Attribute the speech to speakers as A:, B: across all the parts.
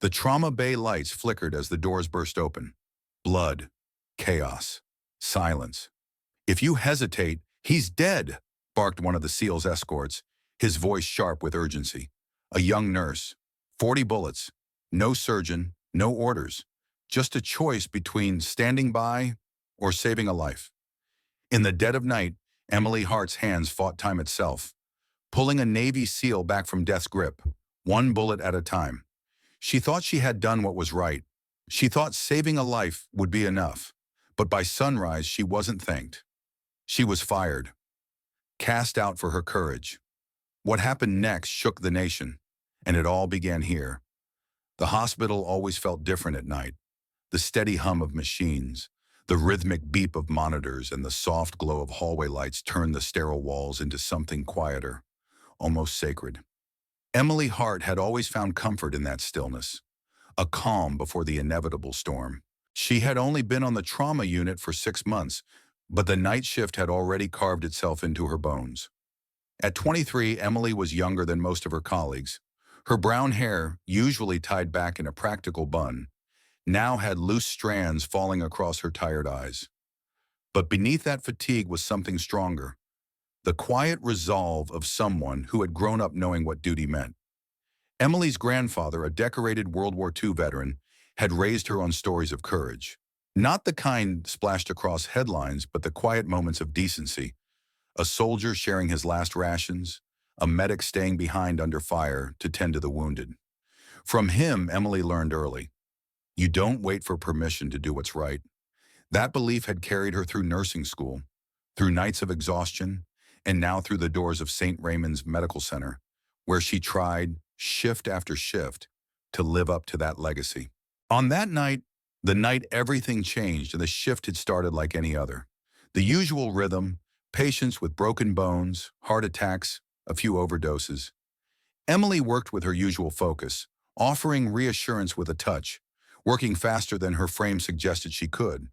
A: The trauma bay lights flickered as the doors burst open. Blood, chaos, silence. "If you hesitate, he's dead," barked one of the SEAL's escorts, his voice sharp with urgency. A young nurse. 40 bullets. No surgeon, no orders. Just a choice between standing by or saving a life. In the dead of night, Emily Hart's hands fought time itself, pulling a Navy SEAL back from death's grip, one bullet at a time. She thought she had done what was right. She thought saving a life would be enough. But by sunrise, she wasn't thanked. She was fired, cast out for her courage. What happened next shook the nation, and it all began here. The hospital always felt different at night. The steady hum of machines, the rhythmic beep of monitors, and the soft glow of hallway lights turned the sterile walls into something quieter, almost sacred. Emily Hart had always found comfort in that stillness, a calm before the inevitable storm. She had only been on the trauma unit for 6 months, but the night shift had already carved itself into her bones. At 23, Emily was younger than most of her colleagues. Her brown hair, usually tied back in a practical bun, now had loose strands falling across her tired eyes. But beneath that fatigue was something stronger, the quiet resolve of someone who had grown up knowing what duty meant. Emily's grandfather, a decorated World War II veteran, had raised her on stories of courage. Not the kind splashed across headlines, but the quiet moments of decency. A soldier sharing his last rations, a medic staying behind under fire to tend to the wounded. From him, Emily learned early. You don't wait for permission to do what's right. That belief had carried her through nursing school, through nights of exhaustion, and now through the doors of St. Raymond's Medical Center, where she tried, shift after shift, to live up to that legacy. On that night, the night everything changed and the shift had started like any other. The usual rhythm, patients with broken bones, heart attacks, a few overdoses. Emily worked with her usual focus, offering reassurance with a touch, working faster than her frame suggested she could.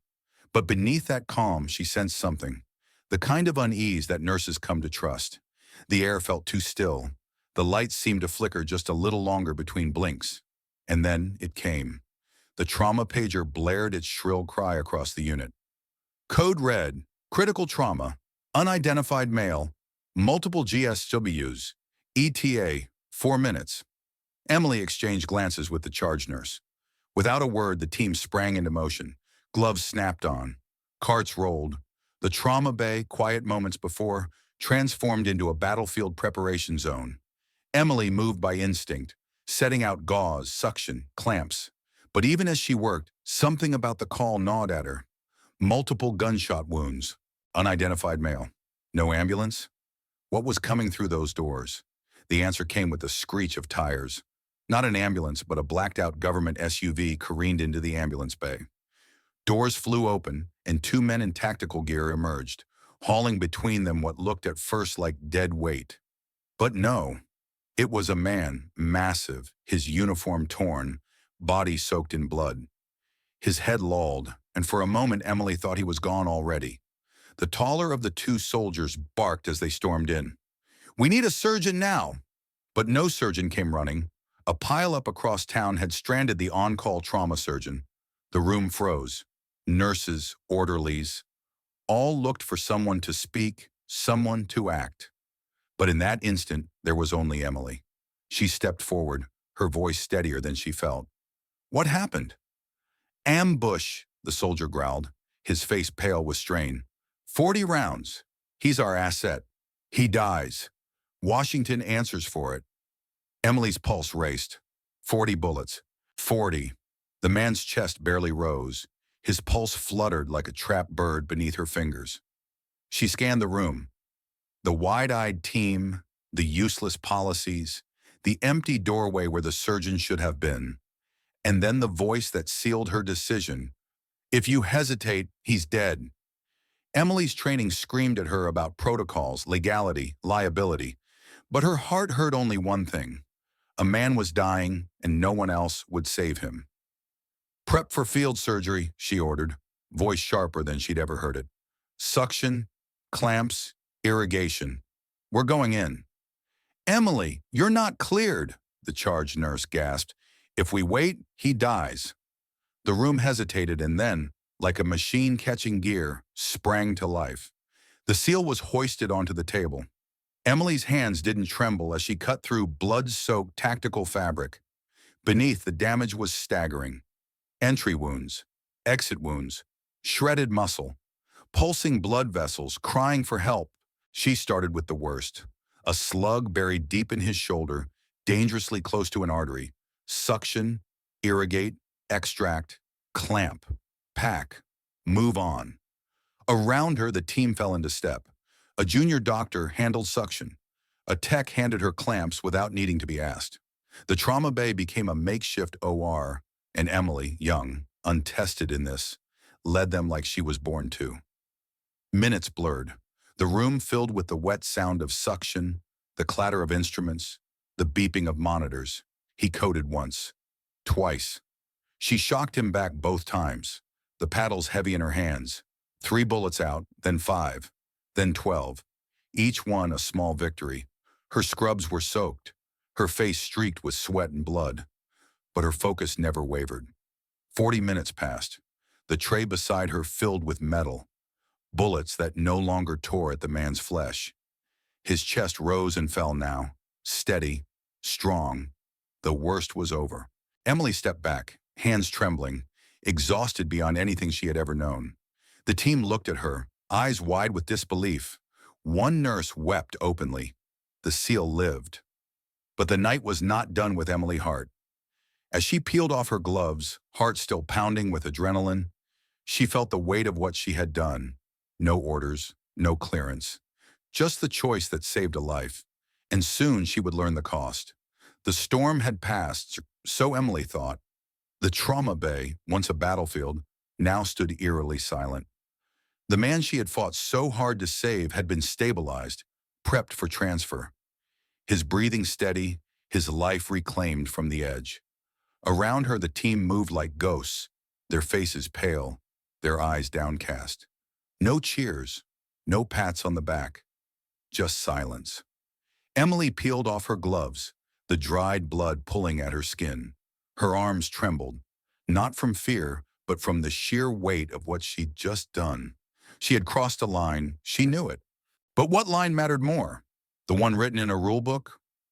A: But beneath that calm, she sensed something, the kind of unease that nurses come to trust. The air felt too still. The lights seemed to flicker just a little longer between blinks. And then it came. The trauma pager blared its shrill cry across the unit. Code red, critical trauma, unidentified male, multiple GSWs, ETA, 4 minutes. Emily exchanged glances with the charge nurse. Without a word, the team sprang into motion. Gloves snapped on. Carts rolled. The trauma bay, quiet moments before, transformed into a battlefield preparation zone. Emily moved by instinct, setting out gauze, suction, clamps. But even as she worked, something about the call gnawed at her. Multiple gunshot wounds. Unidentified male. No ambulance? What was coming through those doors? The answer came with the screech of tires. Not an ambulance, but a blacked-out government SUV careened into the ambulance bay. Doors flew open, and 2 men in tactical gear emerged, hauling between them what looked at first like dead weight. But no, it was a man, massive, his uniform torn, body soaked in blood. His head lolled, and for a moment Emily thought he was gone already. The taller of the 2 soldiers barked as they stormed in. "We need a surgeon now!" But no surgeon came running. A pile-up across town had stranded the on-call trauma surgeon. The room froze. Nurses, orderlies, all looked for someone to speak, someone to act. But in that instant, there was only Emily. She stepped forward, her voice steadier than she felt. "What happened?" "Ambush," the soldier growled, his face pale with strain. 40 rounds. He's our asset. He dies. Washington answers for it." Emily's pulse raced. 40 bullets. 40. The man's chest barely rose. His pulse fluttered like a trapped bird beneath her fingers. She scanned the room. The wide-eyed team, the useless policies, the empty doorway where the surgeon should have been. And then the voice that sealed her decision. "If you hesitate, he's dead." Emily's training screamed at her about protocols, legality, liability. But her heart heard only one thing. A man was dying, and no one else would save him. "Prep for field surgery," she ordered, voice sharper than she'd ever heard it. "Suction, clamps, irrigation. We're going in." "Emily, you're not cleared," the charge nurse gasped. If we wait, he dies. The room hesitated and then, like a machine catching gear, sprang to life. The seal was hoisted onto the table. Emily's hands didn't tremble as she cut through blood-soaked tactical fabric. Beneath, the damage was staggering. Entry wounds, exit wounds, shredded muscle, pulsing blood vessels, crying for help. She started with the worst. A slug buried deep in his shoulder, dangerously close to an artery. Suction, irrigate, extract, clamp, pack, move on. Around her, the team fell into step. A junior doctor handled suction. A tech handed her clamps without needing to be asked. The trauma bay became a makeshift OR, and Emily, young, untested in this, led them like she was born to. Minutes blurred. The room filled with the wet sound of suction, the clatter of instruments, the beeping of monitors. He coded once, twice. She shocked him back both times, the paddles heavy in her hands. 3 bullets out, then 5, then 12. Each one a small victory. Her scrubs were soaked, her face streaked with sweat and blood, but her focus never wavered. 40 minutes passed, the tray beside her filled with metal, bullets that no longer tore at the man's flesh. His chest rose and fell now, steady, strong. The worst was over. Emily stepped back, hands trembling, exhausted beyond anything she had ever known. The team looked at her, eyes wide with disbelief. One nurse wept openly. The seal lived. But the night was not done with Emily Hart. As she peeled off her gloves, heart still pounding with adrenaline, she felt the weight of what she had done. No orders, no clearance, just the choice that saved a life. And soon she would learn the cost. The storm had passed, so Emily thought. The trauma bay, once a battlefield, now stood eerily silent. The man she had fought so hard to save had been stabilized, prepped for transfer. His breathing steady, his life reclaimed from the edge. Around her, the team moved like ghosts, their faces pale, their eyes downcast. No cheers, no pats on the back, just silence. Emily peeled off her gloves, the dried blood pulling at her skin. Her arms trembled, not from fear, but from the sheer weight of what she'd just done. She had crossed a line, she knew it. But what line mattered more? The one written in a rulebook,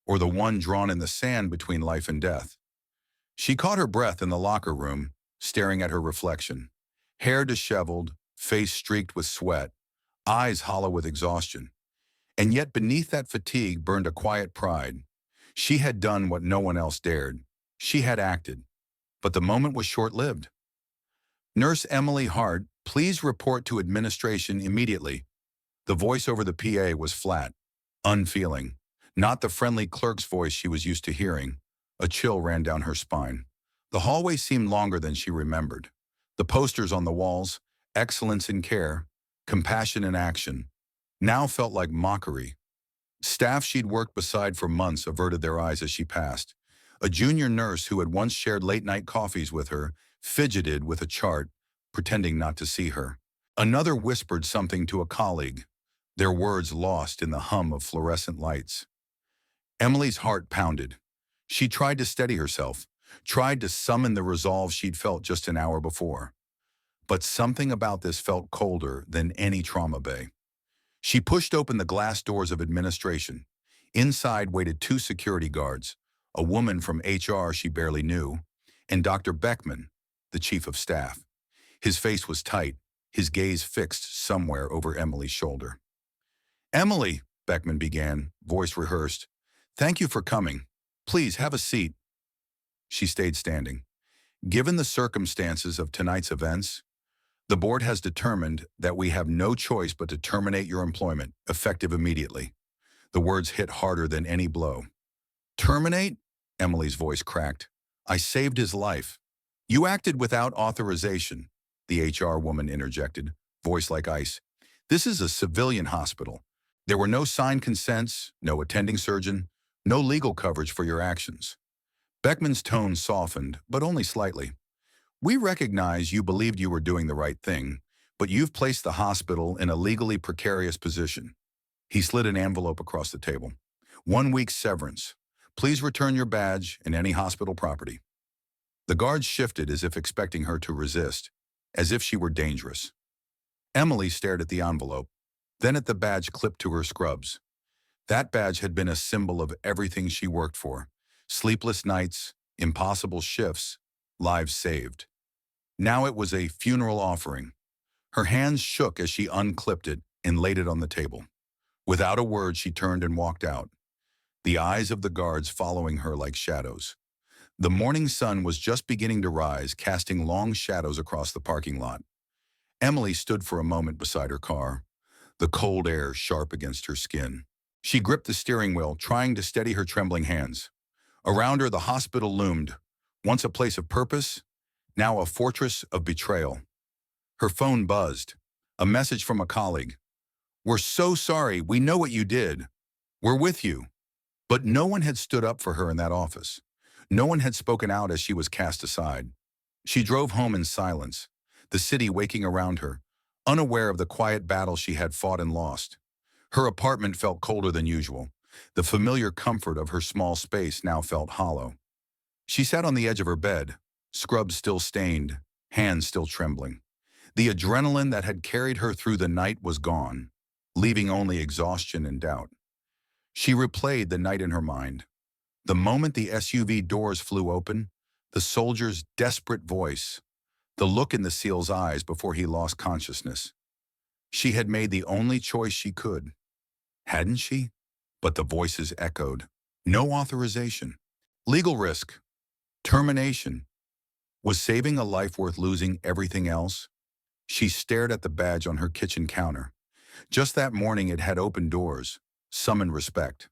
A: or the one drawn in the sand between life and death? She caught her breath in the locker room, staring at her reflection. Hair disheveled, face streaked with sweat, eyes hollow with exhaustion. And yet beneath that fatigue burned a quiet pride. She had done what no one else dared. She had acted. But the moment was short-lived. Nurse Emily Hart, please report to administration immediately. The voice over the PA was flat, unfeeling, not the friendly clerk's voice she was used to hearing. A chill ran down her spine. The hallway seemed longer than she remembered. The posters on the walls, excellence in care, compassion in action, now felt like mockery. Staff she'd worked beside for months averted their eyes as she passed. A junior nurse who had once shared late-night coffees with her fidgeted with a chart, pretending not to see her. Another whispered something to a colleague, their words lost in the hum of fluorescent lights. Emily's heart pounded. She tried to steady herself, tried to summon the resolve she'd felt just an hour before. But something about this felt colder than any trauma bay. She pushed open the glass doors of administration. Inside waited 2 security guards, a woman from HR she barely knew, and Dr. Beckman, the chief of staff. His face was tight, his gaze fixed somewhere over Emily's shoulder. "Emily," Beckman began, voice rehearsed, "thank you for coming. Please have a seat." She stayed standing. "Given the circumstances of tonight's events, the board has determined that we have no choice but to terminate your employment, effective immediately." The words hit harder than any blow. "Terminate?" Emily's voice cracked. "I saved his life." "You acted without authorization," the HR woman interjected, voice like ice. "This is a civilian hospital. There were no signed consents, no attending surgeon, no legal coverage for your actions." Beckman's tone softened, but only slightly. "We recognize you believed you were doing the right thing, but you've placed the hospital in a legally precarious position." He slid an envelope across the table. "1 week's severance. Please return your badge and any hospital property." The guards shifted as if expecting her to resist, as if she were dangerous. Emily stared at the envelope, then at the badge clipped to her scrubs. That badge had been a symbol of everything she worked for. Sleepless nights, impossible shifts, lives saved. Now it was a funeral offering. Her hands shook as she unclipped it and laid it on the table. Without a word, she turned and walked out, the eyes of the guards following her like shadows. The morning sun was just beginning to rise, casting long shadows across the parking lot. Emily stood for a moment beside her car, the cold air sharp against her skin. She gripped the steering wheel, trying to steady her trembling hands. Around her, the hospital loomed, once a place of purpose, now a fortress of betrayal. Her phone buzzed. A message from a colleague. "We're so sorry. We know what you did. We're with you." But no one had stood up for her in that office. No one had spoken out as she was cast aside. She drove home in silence, the city waking around her, unaware of the quiet battle she had fought and lost. Her apartment felt colder than usual. The familiar comfort of her small space now felt hollow. She sat on the edge of her bed, scrubs still stained, hands still trembling. The adrenaline that had carried her through the night was gone, leaving only exhaustion and doubt. She replayed the night in her mind. The moment the SUV doors flew open, the soldier's desperate voice, the look in the SEAL's eyes before he lost consciousness. She had made the only choice she could. Hadn't she? But the voices echoed. No authorization. Legal risk. Termination. Was saving a life worth losing everything else? She stared at the badge on her kitchen counter. Just that morning it had opened doors, summoned respect.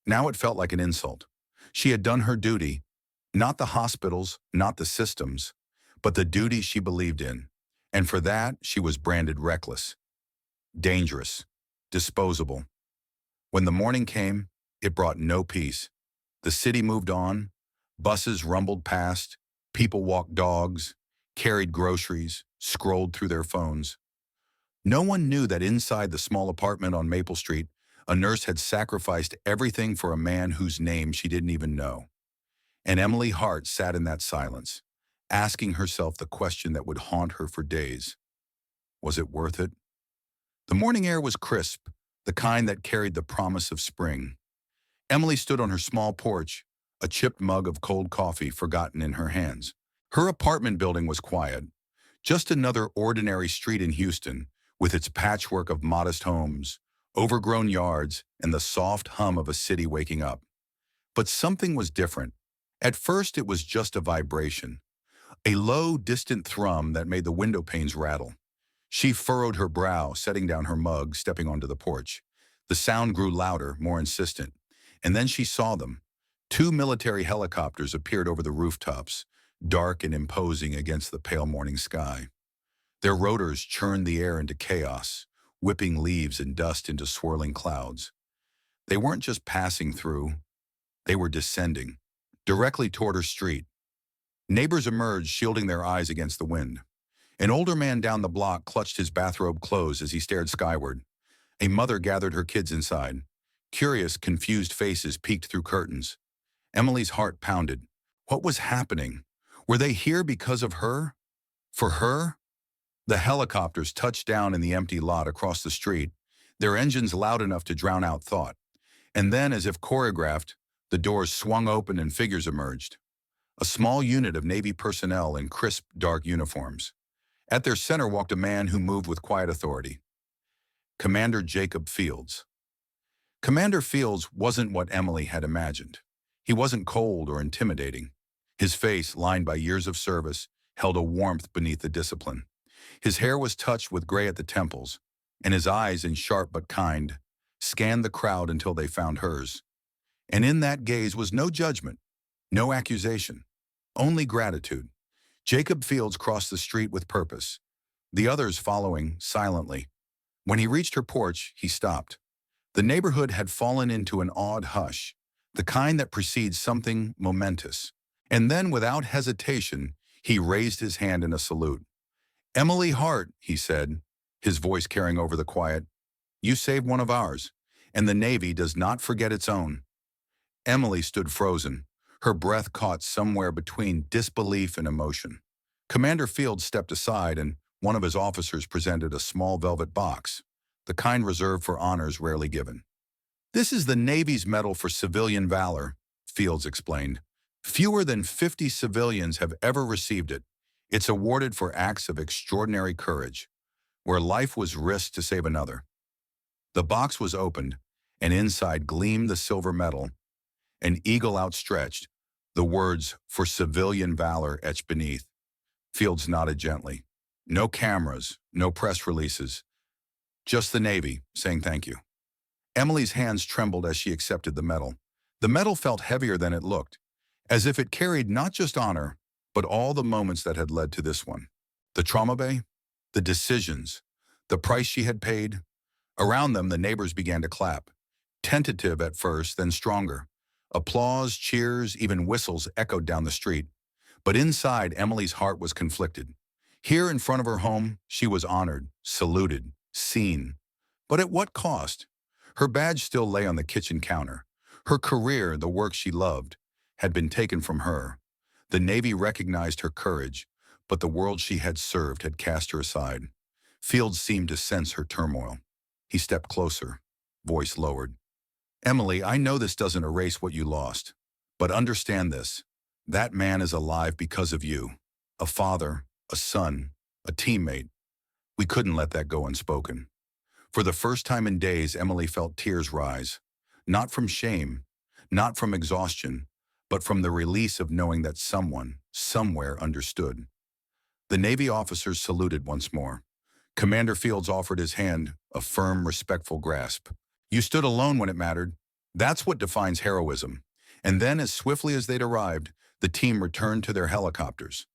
A: Now it felt like an insult. She had done her duty, not the hospitals, not the systems, but the duty she believed in. And for that, she was branded reckless, dangerous, disposable. When the morning came, it brought no peace. The city moved on, buses rumbled past, people walked dogs, carried groceries, scrolled through their phones. No one knew that inside the small apartment on Maple Street, a nurse had sacrificed everything for a man whose name she didn't even know. And Emily Hart sat in that silence, asking herself the question that would haunt her for days. Was it worth it? The morning air was crisp, the kind that carried the promise of spring. Emily stood on her small porch, a chipped mug of cold coffee forgotten in her hands. Her apartment building was quiet, just another ordinary street in Houston, with its patchwork of modest homes, overgrown yards, and the soft hum of a city waking up. But something was different. At first, it was just a vibration, a low, distant thrum that made the window panes rattle. She furrowed her brow, setting down her mug, stepping onto the porch. The sound grew louder, more insistent. And then she saw them. 2 military helicopters appeared over the rooftops, dark and imposing against the pale morning sky. Their rotors churned the air into chaos, whipping leaves and dust into swirling clouds. They weren't just passing through, they were descending, directly toward her street. Neighbors emerged, shielding their eyes against the wind. An older man down the block clutched his bathrobe closed as he stared skyward. A mother gathered her kids inside. Curious, confused faces peeked through curtains. Emily's heart pounded. What was happening? Were they here because of her? For her? The helicopters touched down in the empty lot across the street, their engines loud enough to drown out thought. And then, as if choreographed, the doors swung open and figures emerged. A small unit of Navy personnel in crisp, dark uniforms. At their center walked a man who moved with quiet authority. Commander Jacob Fields. Commander Fields wasn't what Emily had imagined. He wasn't cold or intimidating. His face, lined by years of service, held a warmth beneath the discipline. His hair was touched with gray at the temples, and his eyes, in sharp but kind, scanned the crowd until they found hers. And in that gaze was no judgment, no accusation, only gratitude. Jacob Fields crossed the street with purpose, the others following silently. When he reached her porch, he stopped. The neighborhood had fallen into an awed hush, the kind that precedes something momentous. And then, without hesitation, he raised his hand in a salute. "Emily Hart," he said, his voice carrying over the quiet, "you saved one of ours, and the Navy does not forget its own." Emily stood frozen, her breath caught somewhere between disbelief and emotion. Commander Fields stepped aside and one of his officers presented a small velvet box, the kind reserved for honors rarely given. "This is the Navy's Medal for Civilian Valor," Fields explained. "Fewer than 50 civilians have ever received it. It's awarded for acts of extraordinary courage, where life was risked to save another." The box was opened, and inside gleamed the silver medal, an eagle outstretched, the words "for civilian valor" etched beneath. Fields nodded gently. No cameras, no press releases, just the Navy saying thank you. Emily's hands trembled as she accepted the medal. The medal felt heavier than it looked, as if it carried not just honor, but all the moments that had led to this one. The trauma bay, the decisions, the price she had paid. Around them, the neighbors began to clap. Tentative at first, then stronger. Applause, cheers, even whistles echoed down the street. But inside, Emily's heart was conflicted. Here in front of her home, she was honored, saluted, seen. But at what cost? Her badge still lay on the kitchen counter. Her career, the work she loved, had been taken from her. The Navy recognized her courage, but the world she had served had cast her aside. Fields seemed to sense her turmoil. He stepped closer, voice lowered. "Emily, I know this doesn't erase what you lost, but understand this. That man is alive because of you. A father, a son, a teammate. We couldn't let that go unspoken." For the first time in days, Emily felt tears rise. Not from shame, not from exhaustion, but from the release of knowing that someone, somewhere understood. The Navy officers saluted once more. Commander Fields offered his hand, a firm, respectful grasp. "You stood alone when it mattered. That's what defines heroism." And then, as swiftly as they'd arrived, the team returned to their helicopters.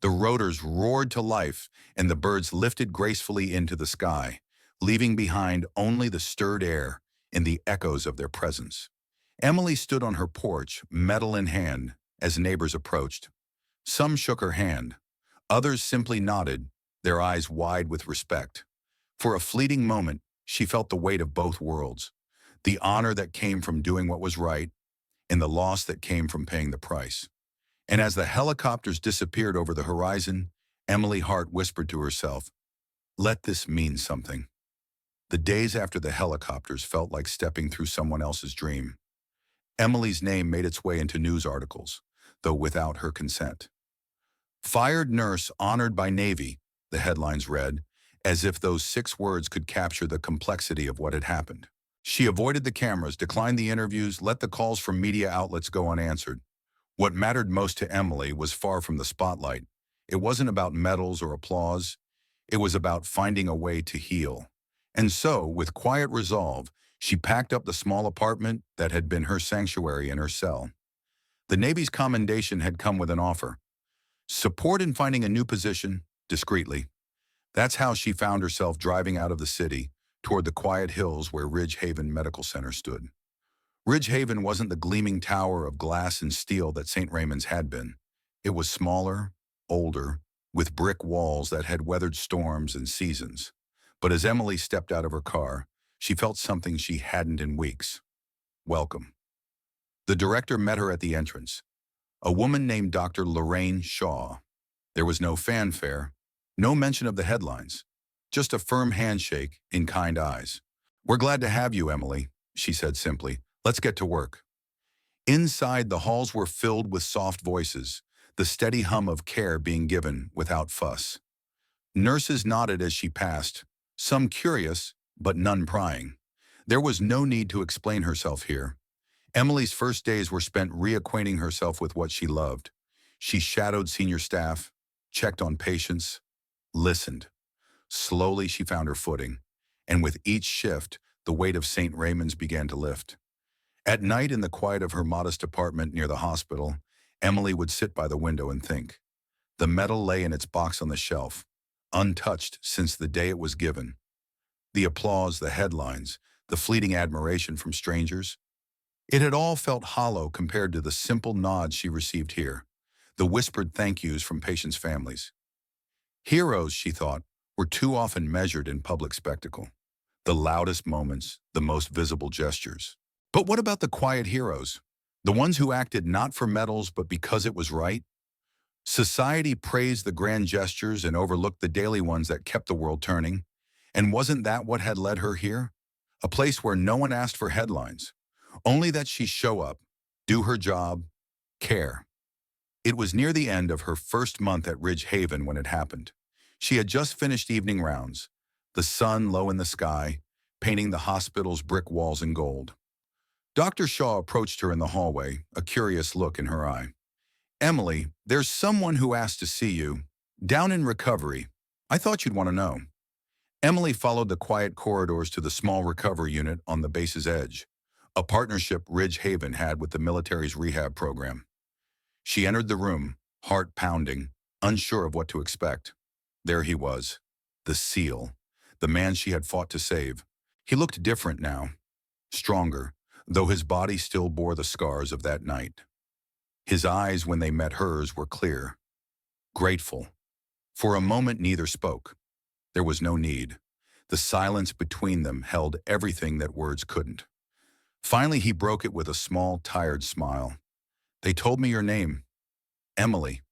A: The rotors roared to life, and the birds lifted gracefully into the sky, leaving behind only the stirred air and the echoes of their presence. Emily stood on her porch, medal in hand, as neighbors approached. Some shook her hand. Others simply nodded, their eyes wide with respect. For a fleeting moment, she felt the weight of both worlds, the honor that came from doing what was right, and the loss that came from paying the price. And as the helicopters disappeared over the horizon, Emily Hart whispered to herself, "Let this mean something." The days after the helicopters felt like stepping through someone else's dream. Emily's name made its way into news articles, though without her consent. "Fired nurse honored by Navy," the headlines read, as if those 6 words could capture the complexity of what had happened. She avoided the cameras, declined the interviews, let the calls from media outlets go unanswered. What mattered most to Emily was far from the spotlight. It wasn't about medals or applause. It was about finding a way to heal. And so, with quiet resolve, she packed up the small apartment that had been her sanctuary in her cell. The Navy's commendation had come with an offer. Support in finding a new position, discreetly. That's how she found herself driving out of the city, toward the quiet hills where Ridge Haven Medical Center stood. Ridge Haven wasn't the gleaming tower of glass and steel that St. Raymond's had been. It was smaller, older, with brick walls that had weathered storms and seasons. But as Emily stepped out of her car, she felt something she hadn't in weeks. Welcome. The director met her at the entrance, a woman named Dr. Lorraine Shaw. There was no fanfare, no mention of the headlines, just a firm handshake in kind eyes. "We're glad to have you, Emily," she said simply. "Let's get to work." Inside, the halls were filled with soft voices, the steady hum of care being given without fuss. Nurses nodded as she passed, some curious, but none prying. There was no need to explain herself here. Emily's first days were spent reacquainting herself with what she loved. She shadowed senior staff, checked on patients, listened. Slowly she found her footing, and with each shift, the weight of St. Raymond's began to lift. At night, in the quiet of her modest apartment near the hospital, Emily would sit by the window and think. The medal lay in its box on the shelf, untouched since the day it was given. The applause, the headlines, the fleeting admiration from strangers. It had all felt hollow compared to the simple nods she received here, the whispered thank yous from patients' families. Heroes, she thought, were too often measured in public spectacle. The loudest moments, the most visible gestures. But what about the quiet heroes? The ones who acted not for medals but because it was right? Society praised the grand gestures and overlooked the daily ones that kept the world turning. And wasn't that what had led her here? A place where no one asked for headlines, only that she show up, do her job, care. It was near the end of her first month at Ridge Haven when it happened. She had just finished evening rounds, the sun low in the sky, painting the hospital's brick walls in gold. Dr. Shaw approached her in the hallway, a curious look in her eye. "Emily, there's someone who asked to see you. Down in recovery. I thought you'd want to know." Emily followed the quiet corridors to the small recovery unit on the base's edge, a partnership Ridge Haven had with the military's rehab program. She entered the room, heart pounding, unsure of what to expect. There he was, the SEAL, the man she had fought to save. He looked different now, stronger, though his body still bore the scars of that night. His eyes, when they met hers, were clear, grateful. For a moment, neither spoke. There was no need. The silence between them held everything that words couldn't. Finally, he broke it with a small, tired smile. "They told me your name. Emily."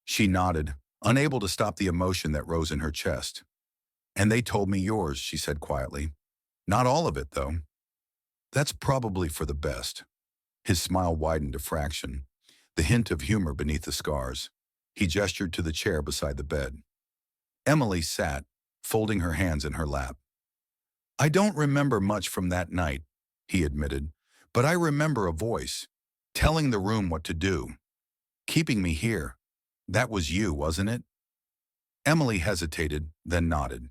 A: She nodded, unable to stop the emotion that rose in her chest. "And they told me yours," she said quietly. "Not all of it, though." "That's probably for the best." His smile widened a fraction, the hint of humor beneath the scars. He gestured to the chair beside the bed. Emily sat, folding her hands in her lap. "I don't remember much from that night," he admitted, "but I remember a voice, telling the room what to do, keeping me here. That was you, wasn't it?" Emily hesitated, then nodded.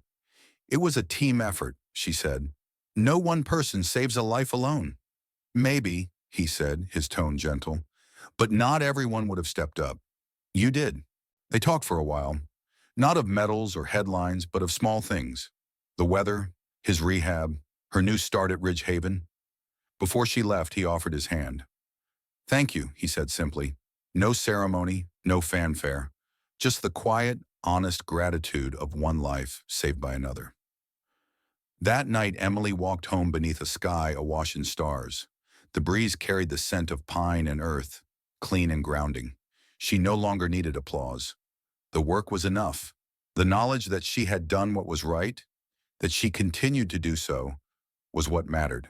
A: "It was a team effort," she said. "No one person saves a life alone." "Maybe," he said, his tone gentle, "but not everyone would have stepped up. You did." They talked for a while, not of medals or headlines, but of small things. The weather, his rehab, her new start at Ridge Haven. Before she left, he offered his hand. "Thank you," he said simply. No ceremony, no fanfare, just the quiet, honest gratitude of one life saved by another. That night, Emily walked home beneath a sky awash in stars. The breeze carried the scent of pine and earth, clean and grounding. She no longer needed applause. The work was enough. The knowledge that she had done what was right, that she continued to do so, was what mattered.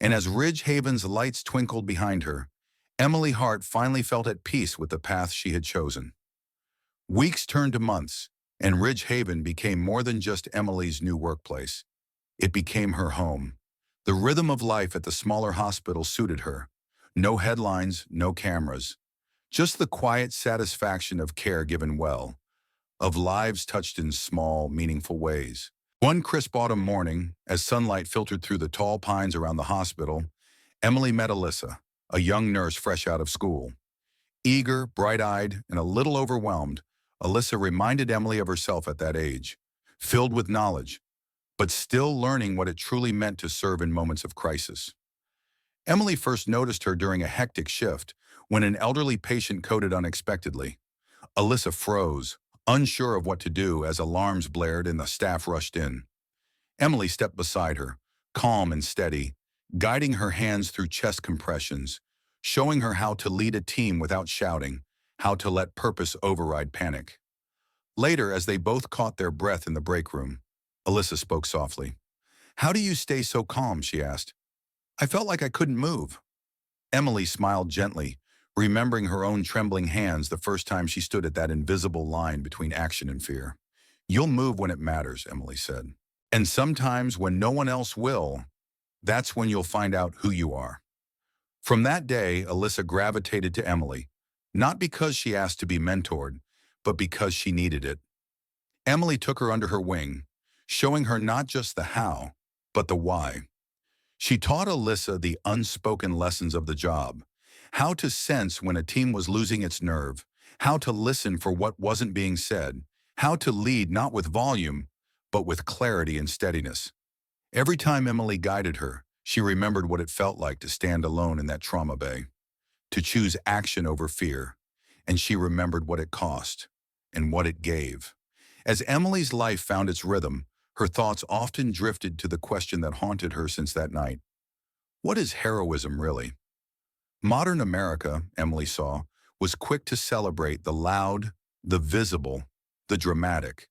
A: And as Ridge Haven's lights twinkled behind her, Emily Hart finally felt at peace with the path she had chosen. Weeks turned to months, and Ridge Haven became more than just Emily's new workplace. It became her home. The rhythm of life at the smaller hospital suited her. No headlines, no cameras. Just the quiet satisfaction of care given well, of lives touched in small, meaningful ways. One crisp autumn morning, as sunlight filtered through the tall pines around the hospital, Emily met Alyssa, a young nurse fresh out of school. Eager, bright-eyed, and a little overwhelmed, Alyssa reminded Emily of herself at that age, filled with knowledge, but still learning what it truly meant to serve in moments of crisis. Emily first noticed her during a hectic shift when an elderly patient coded unexpectedly. Alyssa froze, unsure of what to do as alarms blared and the staff rushed in. Emily stepped beside her, calm and steady, guiding her hands through chest compressions, showing her how to lead a team without shouting, how to let purpose override panic. Later, as they both caught their breath in the break room, Alyssa spoke softly. "How do you stay so calm?" she asked. "I felt like I couldn't move." Emily smiled gently, remembering her own trembling hands the first time she stood at that invisible line between action and fear. "You'll move when it matters," Emily said. "And sometimes when no one else will, that's when you'll find out who you are." From that day, Alyssa gravitated to Emily, not because she asked to be mentored, but because she needed it. Emily took her under her wing, showing her not just the how, but the why. She taught Alyssa the unspoken lessons of the job, how to sense when a team was losing its nerve, how to listen for what wasn't being said, how to lead not with volume, but with clarity and steadiness. Every time Emily guided her, she remembered what it felt like to stand alone in that trauma bay, to choose action over fear, and she remembered what it cost and what it gave. As Emily's life found its rhythm, her thoughts often drifted to the question that haunted her since that night. What is heroism really? Modern America, Emily saw, was quick to celebrate the loud, the visible, the dramatic.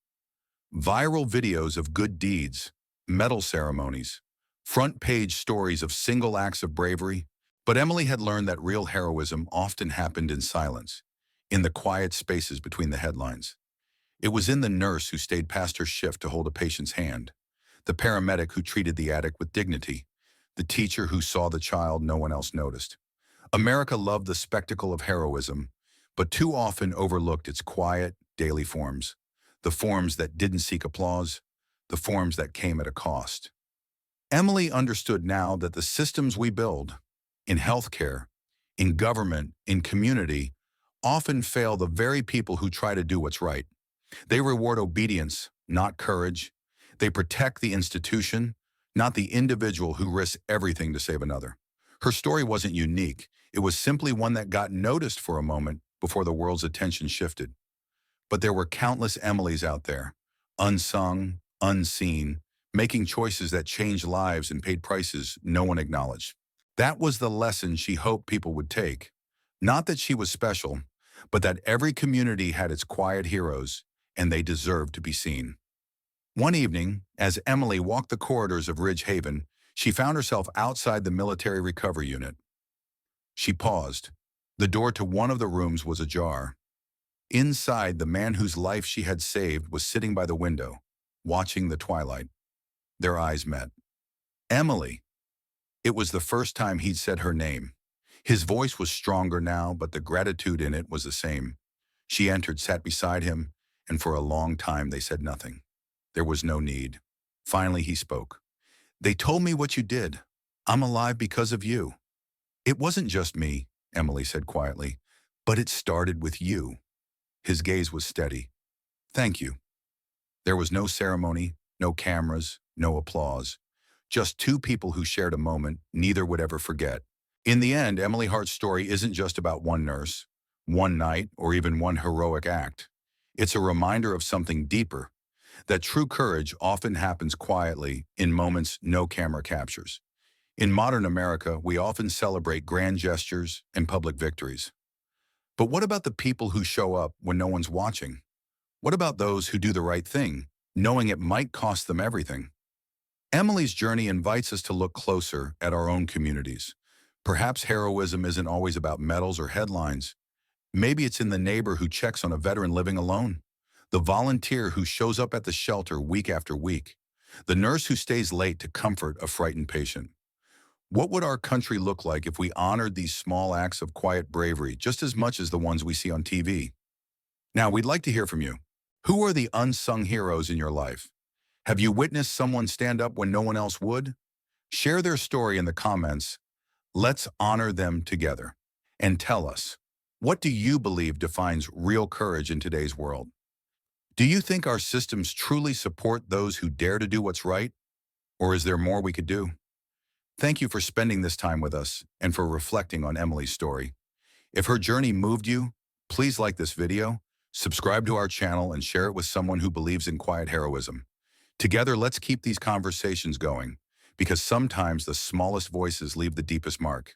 A: Viral videos of good deeds, medal ceremonies, front-page stories of single acts of bravery. But Emily had learned that real heroism often happened in silence, in the quiet spaces between the headlines. It was in the nurse who stayed past her shift to hold a patient's hand, the paramedic who treated the addict with dignity, the teacher who saw the child no one else noticed. America loved the spectacle of heroism, but too often overlooked its quiet, daily forms, the forms that didn't seek applause, the forms that came at a cost. Emily understood now that the systems we build, in healthcare, in government, in community, often fail the very people who try to do what's right. They reward obedience, not courage. They protect the institution, not the individual who risks everything to save another. Her story wasn't unique. It was simply one that got noticed for a moment before the world's attention shifted. But there were countless Emilys out there, unsung, unseen, making choices that changed lives and paid prices no one acknowledged. That was the lesson she hoped people would take. Not that she was special, but that every community had its quiet heroes, and they deserved to be seen. One evening, as Emily walked the corridors of Ridge Haven, she found herself outside the military recovery unit. She paused. The door to one of the rooms was ajar. Inside, the man whose life she had saved was sitting by the window, watching the twilight. Their eyes met. Emily. It was the first time he'd said her name. His voice was stronger now, but the gratitude in it was the same. She entered, sat beside him, and for a long time they said nothing. There was no need. Finally, he spoke. "They told me what you did. I'm alive because of you." "It wasn't just me," Emily said quietly, "but it started with you." His gaze was steady. "Thank you." There was no ceremony, no cameras, no applause. Just two people who shared a moment neither would ever forget. In the end, Emily Hart's story isn't just about one nurse, one night, or even one heroic act. It's a reminder of something deeper, that true courage often happens quietly in moments no camera captures. In modern America, we often celebrate grand gestures and public victories. But what about the people who show up when no one's watching? What about those who do the right thing, knowing it might cost them everything? Emily's journey invites us to look closer at our own communities. Perhaps heroism isn't always about medals or headlines. Maybe it's in the neighbor who checks on a veteran living alone, the volunteer who shows up at the shelter week after week, the nurse who stays late to comfort a frightened patient. What would our country look like if we honored these small acts of quiet bravery just as much as the ones we see on TV? Now, we'd like to hear from you. Who are the unsung heroes in your life? Have you witnessed someone stand up when no one else would? Share their story in the comments. Let's honor them together. And tell us, what do you believe defines real courage in today's world? Do you think our systems truly support those who dare to do what's right? Or is there more we could do? Thank you for spending this time with us and for reflecting on Emily's story. If her journey moved you, please like this video, subscribe to our channel, and share it with someone who believes in quiet heroism. Together, let's keep these conversations going, because sometimes the smallest voices leave the deepest mark.